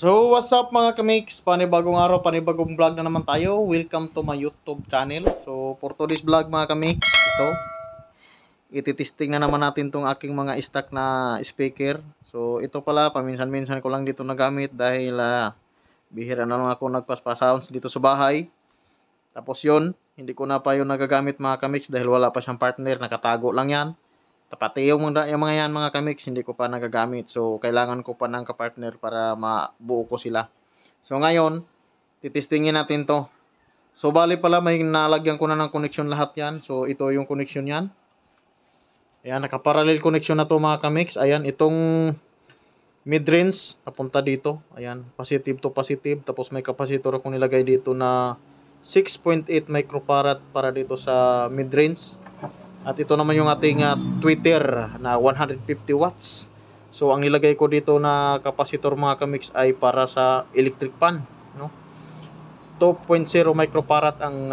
So, what's up mga kamix? Panibagong araw, panibagong vlog na naman tayo. Welcome to my YouTube channel. So, for today's vlog mga kamix, ito, ititesting na naman natin tong aking mga stock na speaker. So, ito pala, paminsan-minsan ko lang dito nagamit dahil bihira na lang ako nagpaspa-sounds dito sa bahay. Tapos yun, hindi ko na pa yun nagagamit mga kamix dahil wala pa siyang partner, nakatago lang yan. Pati yung mga yan mga kamix, hindi ko pa nagagamit. So, kailangan ko pa ng kapartner para mabuo ko sila. So, ngayon, titestingin natin to. So, bali pala, may nalagyan ko na ng connection lahat yan. So, ito yung connection yan. Ayan, nakaparallel connection na to mga kamix. Ayan, itong mid-range, napunta dito. Ayan, positive to positive. Tapos may capacitor akong nilagay dito na 6.8 microfarad para dito sa mid-range. At ito naman yung ating tweeter na 150 watts. So ang nilagay ko dito na capacitor mga kamix ay para sa electric fan, no? 2.0 microfarad ang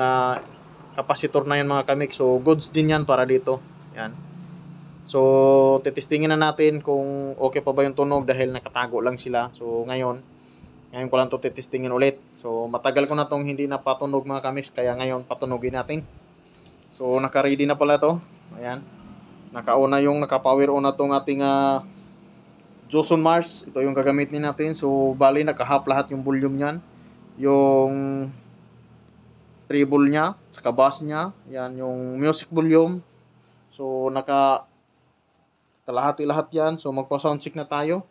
capacitor na yan mga kamix. So goods din yan para dito. Yan. So titestingin na natin kung okay pa ba yung tunog dahil nakatago lang sila. So ngayon ko lang to titestingin ulit. So matagal ko na tong hindi na patunog mga kamix, kaya ngayon patunogin natin. So naka-ready na pala to. Ayan. Nakauna yung naka-power on na tong ating Joson Mars. Ito yung gagamitin natin. So bali naka-half lahat yung volume niyan. Yung treble niya, saka bass niya, yan yung music volume. So naka kalahati lahat yan. So magpa-sound check na tayo.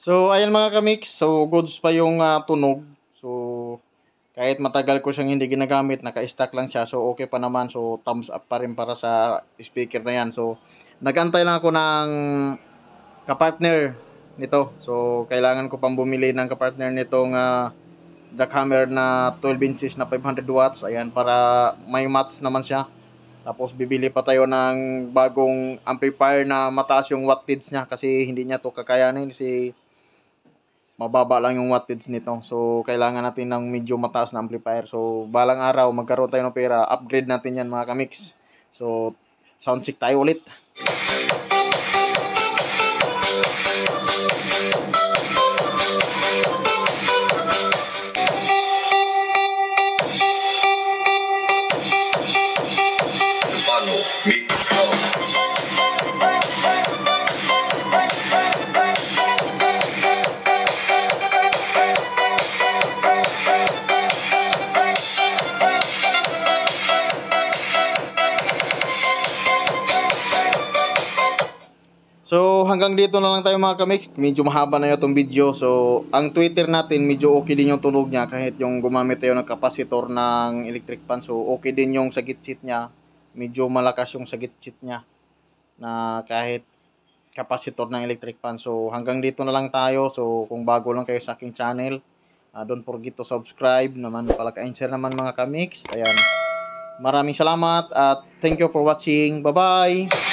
So, ayan mga kamix. So, goods pa yung tunog. So, kahit matagal ko siyang hindi ginagamit, naka-stack lang siya. So, okay pa naman. So, thumbs up pa rin para sa speaker na yan. So, nagantay lang ako ng kapartner nito. So, kailangan ko pang bumili ng kapartner nitong jackhammer na 12 inches na 500 watts. Ayan, para may match naman siya. Tapos, bibili pa tayo ng bagong amplifier na mataas yung wattage niya. Kasi hindi niya to kakayanin. Kasi mababa lang yung wattage nito. So, kailangan natin ng medyo mataas na amplifier. So, balang araw, magkaroon tayo ng pera. Upgrade natin yan mga kamix. So, sound check tayo ulit. So hanggang dito na lang tayo mga kamix. Medyo mahaba na itong video. So ang tweeter natin medyo okay din yung tunog niya kahit yung gumamit tayo ng kapasitor ng electric fan. So okay din yung sa gitchit niya. Medyo malakas yung sa gitchit niya na kahit kapasitor ng electric fan. So hanggang dito na lang tayo. So kung bago lang kayo sa aking channel, don't forget to subscribe naman, palaka-share naman mga kamix. Ayan. Maraming salamat at thank you for watching. Bye bye.